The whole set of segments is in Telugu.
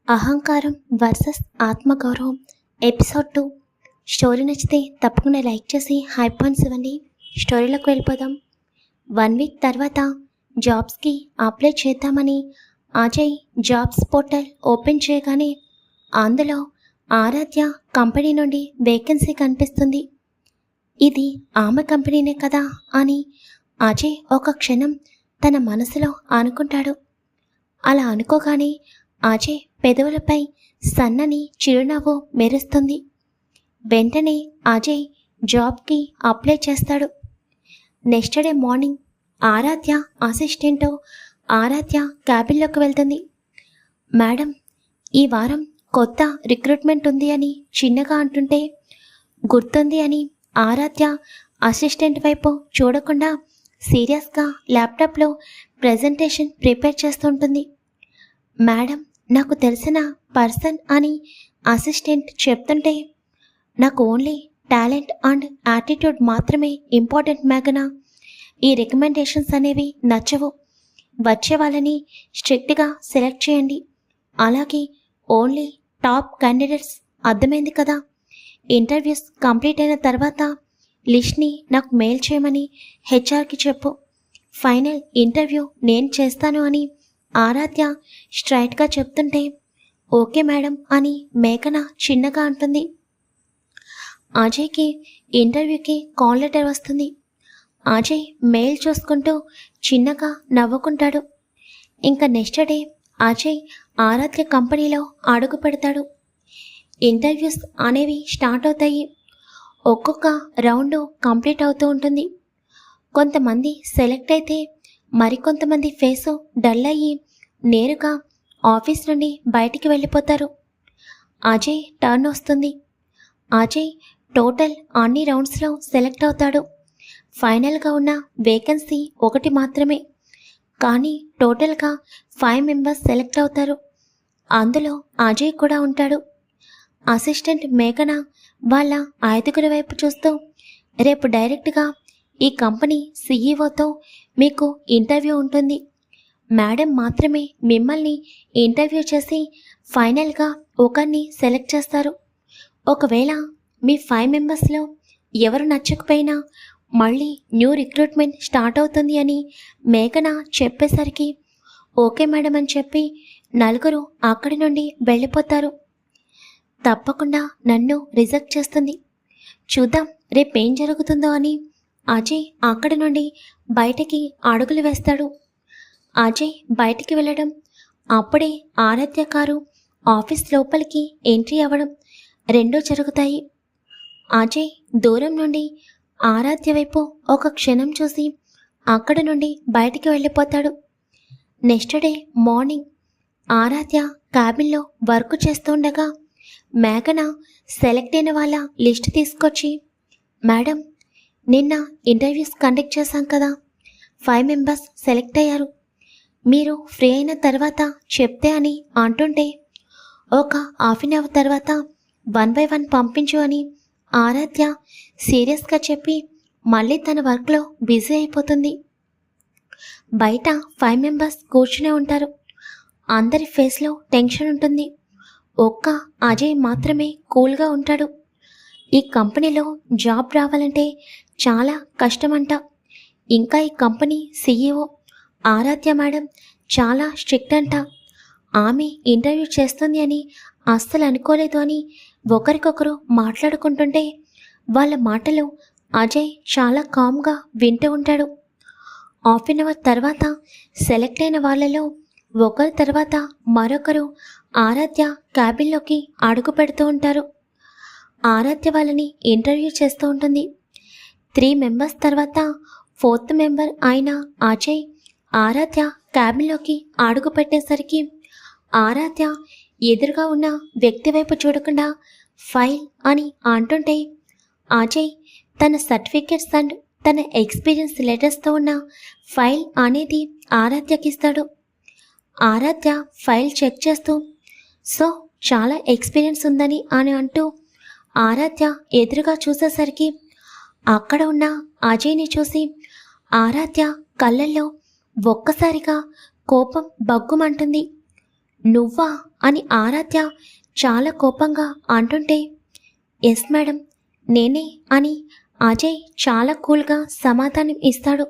అహంకారం వర్సెస్ ఆత్మగౌరవం ఎపిసోడ్ 2. స్టోరీ నచ్చితే తప్పకుండా లైక్ చేసి హై పాయింట్స్ ఇవ్వండి. స్టోరీలోకి వెళ్ళిపోదాం. 1 వీక్ తర్వాత జాబ్స్కి అప్లై చేద్దామని అజయ్ జాబ్స్ పోర్టల్ ఓపెన్ చేయగానే అందులో ఆరాధ్య కంపెనీ నుండి వేకెన్సీ కనిపిస్తుంది. ఇది ఆమె కంపెనీనే కదా అని అజయ్ ఒక క్షణం తన మనసులో అనుకుంటాడు. అలా అనుకోగానే అజయ్ పెదవులపై సన్నని చిరునవ్వు మెరుస్తుంది. వెంటనే అజయ్ జాబ్కి అప్లై చేస్తాడు. నెక్స్ట్ డే మార్నింగ్ ఆరాధ్య అసిస్టెంట్ ఆరాధ్య క్యాబిన్లోకి వెళ్తుంది. మేడం, ఈ వారం కొత్త రిక్రూట్మెంట్ ఉంది అని చిన్నగా అంటుంటే గుర్తుంది అని ఆరాధ్య అసిస్టెంట్ వైపు చూడకుండా సీరియస్గా ల్యాప్టాప్లో ప్రజెంటేషన్ ప్రిపేర్ చేస్తుంటుంది. మేడం, నాకు తెలిసిన పర్సన్ అని అసిస్టెంట్ చెప్తుంటే నాకు ఓన్లీ టాలెంట్ అండ్ యాటిట్యూడ్ మాత్రమే ఇంపార్టెంట్ మేఘనా. ఈ రికమెండేషన్స్ అనేవి నచ్చవు. వచ్చే వాళ్ళని స్ట్రిక్ట్గా సెలెక్ట్ చేయండి. అలాగే ఓన్లీ టాప్ క్యాండిడేట్స్, అర్థమైంది కదా. ఇంటర్వ్యూస్ కంప్లీట్ అయిన తర్వాత లిస్ట్ని నాకు మెయిల్ చేయమని హెచ్ఆర్కి చెప్పు. ఫైనల్ ఇంటర్వ్యూ నేను చేస్తాను అని ఆరాధ్య స్ట్రైట్గా చెప్తుంటే ఓకే మేడం అని మేఘన చిన్నగా అంటుంది. అజయ్కి ఇంటర్వ్యూకి కాల్ లెటర్ వస్తుంది. అజయ్ మెయిల్ చూసుకుంటూ చిన్నగా నవ్వుకుంటాడు. ఇంకా నెక్స్ట్ డే అజయ్ ఆరాధ్య కంపెనీలో అడుగు పెడతాడు. ఇంటర్వ్యూస్ అనేవి స్టార్ట్ అవుతాయి. ఒక్కొక్క రౌండ్ కంప్లీట్ అవుతూ ఉంటుంది. కొంతమంది సెలెక్ట్ అయితే మరికొంతమంది ఫేసు డల్ అయ్యి నేరుగా ఆఫీస్ నుండి బయటికి వెళ్ళిపోతారు. అజయ్ టర్న్ వస్తుంది. అజయ్ టోటల్ అన్ని రౌండ్స్లో సెలెక్ట్ అవుతాడు. ఫైనల్గా ఉన్న వేకెన్సీ 1 మాత్రమే. కానీ టోటల్గా 5 మెంబర్స్ సెలెక్ట్ అవుతారు. అందులో అజయ్ కూడా ఉంటాడు. అసిస్టెంట్ మేఘన వాళ్ళ 5గురి వైపు చూస్తూ రేపు డైరెక్ట్గా ఈ కంపెనీ సీఈఓతో మీకు ఇంటర్వ్యూ ఉంటుంది. మేడం మాత్రమే మిమ్మల్ని ఇంటర్వ్యూ చేసి ఫైనల్గా ఒకరిని సెలెక్ట్ చేస్తారు. ఒకవేళ మీ 5 మెంబర్స్లో ఎవరు నచ్చకపోయినా మళ్ళీ న్యూ రిక్రూట్మెంట్ స్టార్ట్ అవుతుంది అని మేఘన చెప్పేసరికి ఓకే మేడం అని చెప్పి 4 అక్కడి నుండి వెళ్ళిపోతారు. తప్పకుండా నన్ను రిజెక్ట్ చేస్తుంది, చూద్దాం రేపేం జరుగుతుందో అని అజయ్ అక్కడి నుండి బయటికి అడుగులు వేస్తాడు. అజయ్ బయటికి వెళ్ళడం, అప్పుడే ఆరాధ్య కారు ఆఫీస్ లోపలికి ఎంట్రీ అవ్వడం రెండూ జరుగుతాయి. అజయ్ దూరం నుండి ఆరాధ్య వైపు ఒక క్షణం చూసి అక్కడి నుండి బయటికి వెళ్ళిపోతాడు. నెక్స్ట్ డే మార్నింగ్ ఆరాధ్య క్యాబిన్లో వర్క్ చేస్తుండగా మేఘన సెలెక్ట్ అయిన వాళ్ళ లిస్ట్ తీసుకొచ్చి, మేడం, నిన్న ఇంటర్వ్యూస్ కండక్ట్ చేశాం కదా, 5 మెంబర్స్ సెలెక్ట్ అయ్యారు. మీరు ఫ్రీ అయిన తర్వాత చెప్తే అని అంటుంటే ఒక హాఫ్ అన్ అవర్ తర్వాత 1 బై 1 పంపించు అని ఆరాధ్య సీరియస్గా చెప్పి మళ్ళీ తన వర్క్లో బిజీ అయిపోతుంది. బయట 5 మెంబర్స్ కూర్చునే ఉంటారు. అందరి ఫేస్లో టెన్షన్ ఉంటుంది. ఒక్క అజయ్ మాత్రమే కూల్గా ఉంటాడు. ఈ కంపెనీలో జాబ్ రావాలంటే చాలా కష్టమంట. ఇంకా ఈ కంపెనీ సీఈఓ ఆరాధ్య మేడం చాలా స్ట్రిక్ట్ అంట. ఆమె ఇంటర్వ్యూ చేస్తుంది అని అస్సలు అనుకోలేదు అని ఒకరికొకరు మాట్లాడుకుంటుంటే వాళ్ళ మాటలు అజయ్ చాలా కామ్గా వింటూ ఉంటాడు. హాఫ్ అన్ అవర్ తర్వాత సెలెక్ట్ అయిన వాళ్ళలో ఒకరి తర్వాత మరొకరు ఆరాధ్య క్యాబిన్లోకి అడుగు పెడుతూ ఉంటారు. ఆరాధ్య వాళ్ళని ఇంటర్వ్యూ చేస్తూ ఉంటుంది. 3 మెంబర్స్ తర్వాత 4th మెంబర్ అయిన అజయ్ ఆరాధ్య క్యాబిన్లోకి అడుగు పెట్టేసరికి ఆరాధ్య ఎదురుగా ఉన్న వ్యక్తి వైపు చూడకుండా ఫైల్ అని అంటుంటే అజయ్ తన సర్టిఫికేట్స్ అండ్ తన ఎక్స్పీరియన్స్ లెటర్స్తో ఉన్న ఫైల్ అనేది ఆరాధ్యకి ఇస్తాడు. ఆరాధ్య ఫైల్ చెక్ చేస్తూ సో చాలా ఎక్స్పీరియన్స్ ఉందని అని అంటూ ఆరాధ్య ఎదురుగా చూసేసరికి అక్కడ ఉన్న అజయ్ని చూసి ఆరాధ్య కళ్ళల్లో ఒక్కసారిగా కోపం బగ్గుమంటుంది. నువ్వా అని ఆరాధ్య చాలా కోపంగా అంటుంటే, ఎస్ మేడం, నేనే అని అజయ్ చాలా కూల్గా సమాధానం ఇస్తాడు.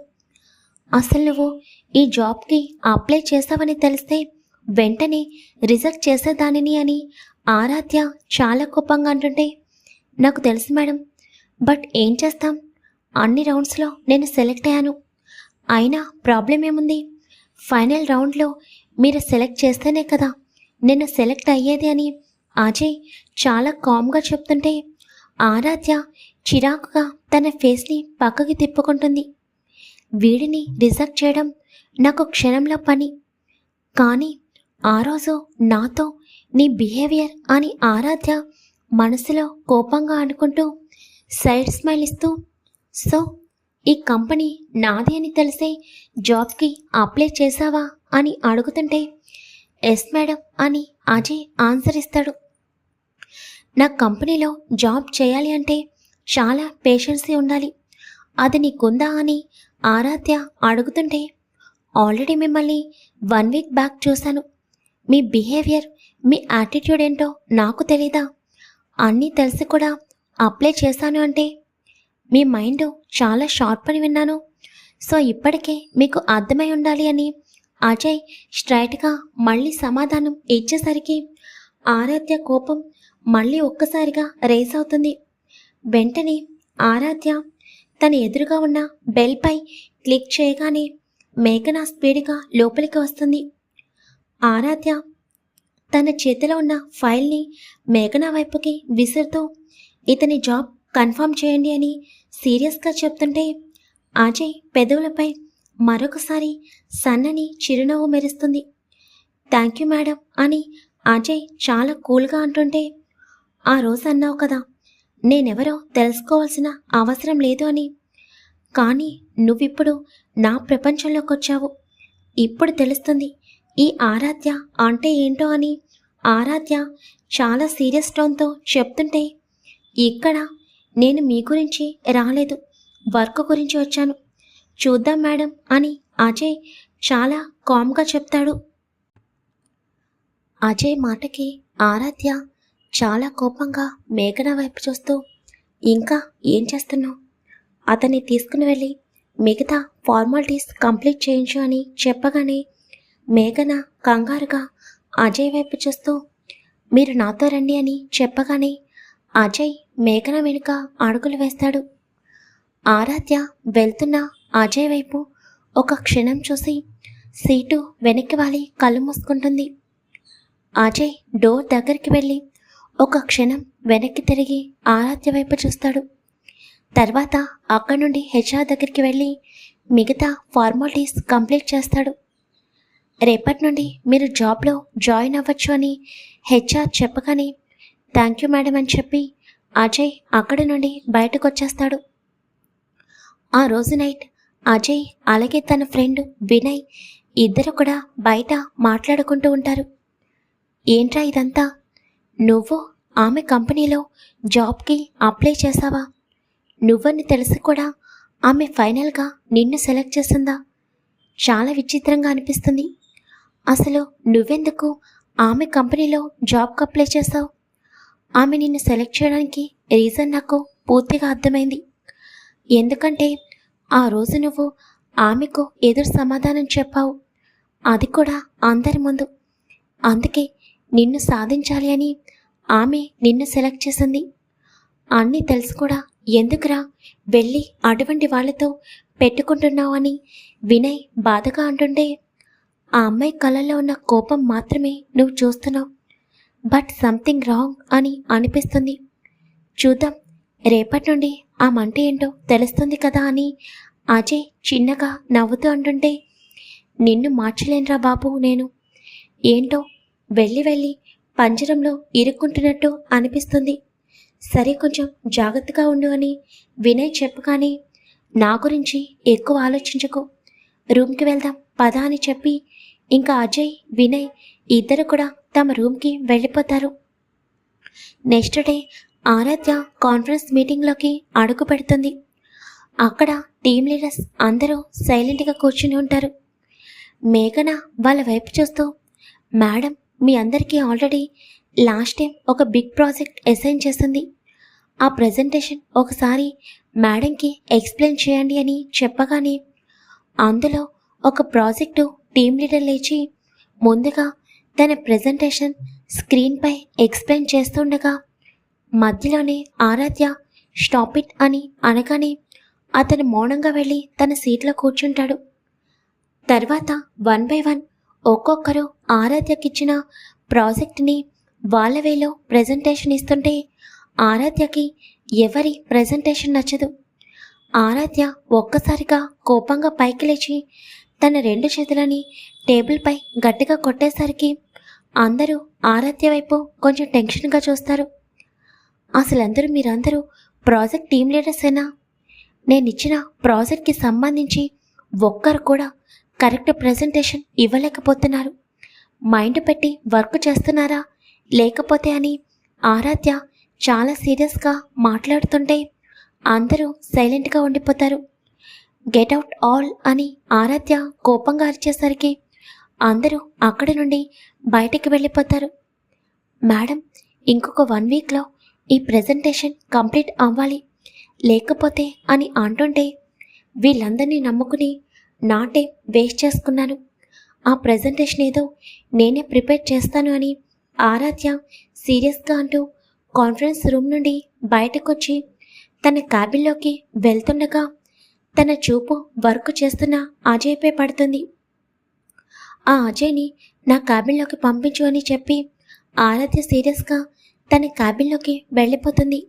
అసలు నువ్వు ఈ జాబ్కి అప్లై చేసావని తెలిస్తే వెంటనే రిజెక్ట్ చేసేదానిని అని ఆరాధ్య చాలా కోపంగా అంటుంటే, నాకు తెలుసు మేడం, బట్ ఏం చేస్తాం, అన్ని రౌండ్స్లో నేను సెలెక్ట్ అయ్యాను. అయినా ప్రాబ్లం ఏముంది, ఫైనల్ రౌండ్లో మీరు సెలెక్ట్ చేస్తేనే కదా నేను సెలెక్ట్ అయ్యేది అని అజయ్ చాలా కామ్గా చెప్తుంటే ఆరాధ్య చిరాకుగా తన ఫేస్ని పక్కకి తిప్పుకుంటుంది. వీడిని రిజెక్ట్ చేయడం నాకు క్షణంలో పని, కానీ ఆ రోజు నాతో నీ బిహేవియర్ అని ఆరాధ్య మనసులో కోపంగా అనుకుంటూ సైడ్ స్మైల్ ఇస్తూ, సో ఈ కంపెనీ నాది అని తెలిసే జాబ్కి అప్లై చేసావా అని అడుగుతుంటే, ఎస్ మేడం అని అజయ్ ఆన్సర్ ఇస్తాడు. నా కంపెనీలో జాబ్ చేయాలి అంటే చాలా పేషెన్సీ ఉండాలి, అది నీకుందా అని ఆరాధ్య అడుగుతుంటే, ఆల్రెడీ మిమ్మల్ని 1 వీక్ బ్యాక్ చూశాను, మీ బిహేవియర్ మీ యాటిట్యూడ్ ఏంటో నాకు తెలీదా, అన్నీ తెలిసి కూడా అప్లై చేశాను అంటే మీ మైండ్ చాలా షార్ప్ అని విన్నాను, సో ఇప్పటికే మీకు అర్థమై ఉండాలి అని అజయ్ స్ట్రైట్గా మళ్ళీ సమాధానం ఇచ్చేసరికి ఆరాధ్య కోపం మళ్ళీ ఒక్కసారిగా రేస్ అవుతుంది. వెంటనే ఆరాధ్య తన ఎదురుగా ఉన్న బెల్పై క్లిక్ చేయగానే మేఘన స్పీడ్గా లోపలికి వస్తుంది. ఆరాధ్య తన చేతిలో ఉన్న ఫైల్ని మేఘన వైపుకి విసురుతూ ఇతని జాబ్ కన్ఫర్మ్ చేయండి అని సీరియస్గా చెప్తుంటే అజయ్ పెదవులపై మరొకసారి సన్నని చిరునవ్వు మెరుస్తుంది. థ్యాంక్ యూ మేడం అని అజయ్ చాలా కూల్గా అంటుంటే, ఆ రోజు అన్నావు కదా నేనెవరో తెలుసుకోవాల్సిన అవసరం లేదు అని, కానీ నువ్విప్పుడు నా ప్రపంచంలోకి వచ్చావు, ఇప్పుడు తెలుస్తుంది ఈ ఆరాధ్య అంటే ఏంటో అని ఆరాధ్య చాలా సీరియస్ టోన్తో చెప్తుంటే, ఇక్కడ నేను మీ గురించి రాలేదు, వర్క్ గురించి వచ్చాను, చూద్దాం మేడం అని అజయ్ చాలా కామ్గా చెప్తాడు. అజయ్ మాటకి ఆరాధ్య చాలా కోపంగా మేఘన వైపు చూస్తూ, ఇంకా ఏం చేస్తున్నావు, అతన్ని తీసుకుని వెళ్ళి మిగతా ఫార్మాలిటీస్ కంప్లీట్ చేయించు అని చెప్పగానే మేఘన కంగారుగా అజయ్ వైపు చూస్తూ, మీరు నాతో రండి అని చెప్పగానే అజయ్ మేఘన వెనుక అడుగులు వేస్తాడు. ఆరాధ్య వెళ్తున్న అజయ్ వైపు ఒక క్షణం చూసి సీటు వెనక్కి వాలి కళ్ళు మూసుకుంటుంది. అజయ్ డోర్ దగ్గరికి వెళ్ళి ఒక క్షణం వెనక్కి తిరిగి ఆరాధ్య వైపు చూస్తాడు. తర్వాత అక్కడి నుండి హెచ్ఆర్ దగ్గరికి వెళ్ళి మిగతా ఫార్మాలిటీస్ కంప్లీట్ చేస్తాడు. రేపటి నుండి మీరు జాబ్లో జాయిన్ అవ్వచ్చు అని హెచ్ఆర్ చెప్పగానే థ్యాంక్ యూ మేడం అని చెప్పి అజయ్ అక్కడి నుండి బయటకు వచ్చేస్తాడు. ఆ రోజు నైట్ అజయ్ అలాగే తన ఫ్రెండ్ వినయ్ ఇద్దరు కూడా బయట మాట్లాడుకుంటూ ఉంటారు. ఏంట్రా ఇదంతా, నువ్వు ఆమె కంపెనీలో జాబ్కి అప్లై చేసావా, నువ్వని తెలిసి కూడా ఆమె ఫైనల్గా నిన్ను సెలెక్ట్ చేసిందా, చాలా విచిత్రంగా అనిపిస్తుంది. అసలు నువ్వెందుకు ఆమె కంపెనీలో జాబ్కి అప్లై చేసావు, ఆమె నిన్ను సెలెక్ట్ చేయడానికి రీజన్ నాకు పూర్తిగా అర్థమైంది. ఎందుకంటే ఆ రోజు నువ్వు ఆమెకు ఎదురు సమాధానం చెప్పావు, అది కూడా అందరి ముందు, అందుకే నిన్ను సాధించాలి అని ఆమె నిన్ను సెలెక్ట్ చేసింది. అన్నీ తెలుసు కూడా ఎందుకురా వెళ్ళి అటువంటి వాళ్ళతో పెట్టుకుంటున్నావు అని వినయ్ బాధగా అంటుంటే, ఆ అమ్మాయి కళ్ళల్లో ఉన్న కోపం మాత్రమే నువ్వు చూస్తున్నావు, బట్ సంథింగ్ రాంగ్ అని అనిపిస్తుంది, చూద్దాం రేపటి నుండి ఆ మంట ఏంటో తెలుస్తుంది కదా అని అజయ్ చిన్నగా నవ్వుతూ అంటుంటే, నిన్ను మార్చలేనురా బాబు నేను, ఏంటో వెళ్ళి వెళ్ళి పంజరంలో ఇరుక్కుంటున్నట్టు అనిపిస్తుంది, సరే కొంచెం జాగ్రత్తగా ఉండు అని వినయ్ చెప్పగానే నా గురించి ఎక్కువ ఆలోచించకు, రూమ్కి వెళ్దాం పద అని చెప్పి ఇంకా అజయ్ వినయ్ ఇద్దరు కూడా తమ రూమ్కి వెళ్ళిపోతారు. నెక్స్ట్ డే ఆరాధ్య కాన్ఫరెన్స్ మీటింగ్లోకి అడుగు పెడుతుంది. అక్కడ టీమ్ లీడర్స్ అందరూ సైలెంట్గా కూర్చుని ఉంటారు. మేఘన వాళ్ళ వైపు చూస్తూ, మేడం మీ అందరికీ ఆల్రెడీ లాస్ట్ టైం ఒక బిగ్ ప్రాజెక్ట్ అసైన్ చేసింది. ఆ ప్రెజెంటేషన్ ఒకసారి మేడంకి ఎక్స్ప్లెయిన్ చేయండి అని చెప్పగానే అందులో ఒక ప్రాజెక్టు టీం లీడర్ లేచి ముందుగా తన ప్రెజెంటేషన్ స్క్రీన్పై ఎక్స్ప్లెయిన్ చేస్తుండగా మధ్యలోనే ఆరాధ్య స్టాప్ ఇట్ అని అనగానే అతను మౌనంగా వెళ్ళి తన సీట్లో కూర్చుంటాడు. తర్వాత 1 బై 1 ఒక్కొక్కరు ఆరాధ్యకిచ్చిన ప్రాజెక్ట్ని వాళ్ళ వేలో ప్రెజెంటేషన్ ఇస్తుంటే ఆరాధ్యకి ఎవరి ప్రెజెంటేషన్ నచ్చదు. ఆరాధ్య ఒక్కసారిగా కోపంగా పైకి లేచి తన 2 చేతులని టేబుల్పై గట్టిగా కొట్టేసరికి అందరూ ఆరాధ్య వైపు కొంచెం టెన్షన్గా చూస్తారు. అసలందరూ మీరందరూ ప్రాజెక్ట్ టీం లీడర్సేనా? నేనిచ్చిన ప్రాజెక్ట్కి సంబంధించి ఒక్కరు కూడా కరెక్ట్ ప్రెజెంటేషన్ ఇవ్వలేకపోతున్నారు. మైండ్ పెట్టి వర్క్ చేస్తున్నారా లేకపోతే అని ఆరాధ్య చాలా సీరియస్గా మాట్లాడుతుంటే అందరూ సైలెంట్గా ఉండిపోతారు. గెట్ అవుట్ ఆల్ అని ఆరాధ్య కోపంగా అరిచేసరికి అందరూ అక్కడి నుండి బయటికి వెళ్ళిపోతారు. మేడం, ఇంకొక 1 వీక్లో ఈ ప్రెజెంటేషన్ కంప్లీట్ అవ్వాలి, లేకపోతే అని అంటుంటే వీళ్ళందరినీ నమ్ముకుని నా టైం వేస్ట్ చేసుకున్నాను. ఆ ప్రెజెంటేషన్ ఏదో నేనే ప్రిపేర్ చేస్తాను అని ఆరాధ్య సీరియస్గా అంటూ కాన్ఫరెన్స్ రూమ్ నుండి బయటకొచ్చి తన క్యాబిన్లోకి వెళ్తుండగా తన చూపు వర్క్ చేస్తున్న అజయ్పై పడుతుంది. ఆ అజయ్ని నా క్యాబిన్లోకి పంపించు అని చెప్పి ఆరాధ్య సీరియస్గా తన క్యాబిన్లోకి వెళ్ళిపోతుంది.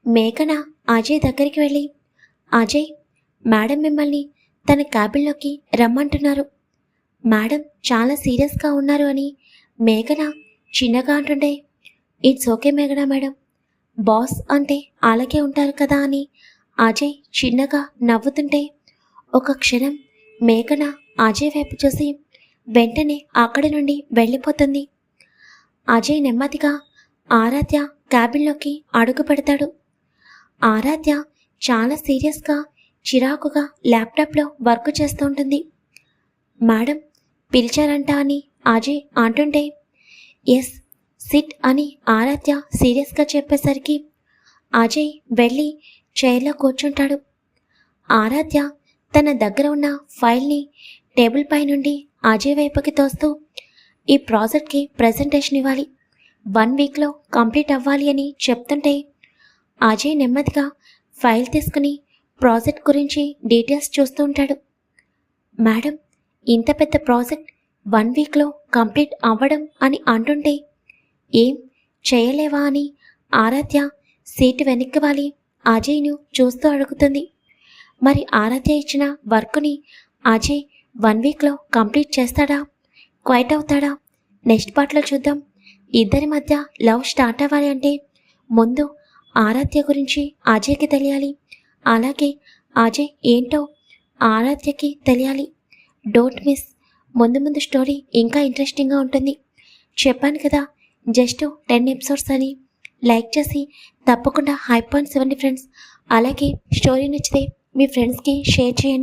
మేఘన అజయ్ దగ్గరికి వెళ్ళి, అజయ్, మేడం మిమ్మల్ని తన క్యాబిన్లోకి రమ్మంటున్నారు. మేడం చాలా సీరియస్గా ఉన్నారు అని మేఘన చిన్నగా అంటుండే, ఇట్స్ ఓకే మేఘన మేడం, బాస్ అంటే అలాగే ఉంటారు కదా అని అజయ్ చిన్నగా నవ్వుతుంటే ఒక క్షణం మేఘన అజయ్ వైపు చూసి వెంటనే అక్కడి నుండి వెళ్ళిపోతుంది. అజయ్ నెమ్మదిగా ఆరాధ్య క్యాబిన్లోకి అడుగు పెడతాడు. ఆరాధ్య చాలా సీరియస్గా చిరాకుగా ల్యాప్టాప్లో వర్క్ చేస్తూ ఉంటుంది. మేడం పిలిచారంట అని అజయ్ అంటుంటే, ఎస్ సిట్ అని ఆరాధ్య సీరియస్గా చెప్పేసరికి అజయ్ వెళ్ళి చైర్లో కూర్చుంటాడు. ఆరాధ్య తన దగ్గర ఉన్న ఫైల్ని టేబుల్ పై నుండి అజయ్ వైపుకి తోస్తూ, ఈ ప్రాజెక్ట్కి ప్రెజెంటేషన్ ఇవ్వాలి, 1 వీక్లో కంప్లీట్ అవ్వాలి అని చెప్తుంటే అజయ్ నెమ్మదిగా ఫైల్ తీసుకుని ప్రాజెక్ట్ గురించి డీటెయిల్స్ చూస్తూ ఉంటాడు. మేడం, ఇంత పెద్ద ప్రాజెక్ట్ 1 వీక్లో కంప్లీట్ అవ్వడం అని అంటుంటే ఏం చేయలేవా అని ఆరాధ్య సీటు వెనక్కి వాలి అజయ్ను చూస్తూ అడుగుతుంది. మరి ఆరాధ్య ఇచ్చిన వర్క్ని అజయ్ 1 వీక్లో కంప్లీట్ చేస్తాడా, క్వైట్ అవుతాడా? నెక్స్ట్ పార్ట్లో చూద్దాం. ఇద్దరి మధ్య లవ్ స్టార్ట్ అవ్వాలి అంటే ముందు ఆరాధ్య గురించి అజయ్కి తెలియాలి, అలాగే అజయ్ ఏంటో ఆరాధ్యకి తెలియాలి. Don't miss. ముందు ముందు స్టోరీ ఇంకా ఇంట్రెస్టింగ్గా ఉంటుంది. చెప్పాను కదా జస్ట్ 10 ఎపిసోడ్స్ అని. లైక్ చేసి తప్పకుండా హై పాయింట్స్ ఇవ్వండి ఫ్రెండ్స్. అలాగే స్టోరీ నచ్చితే మీ ఫ్రెండ్స్కి షేర్ చేయండి.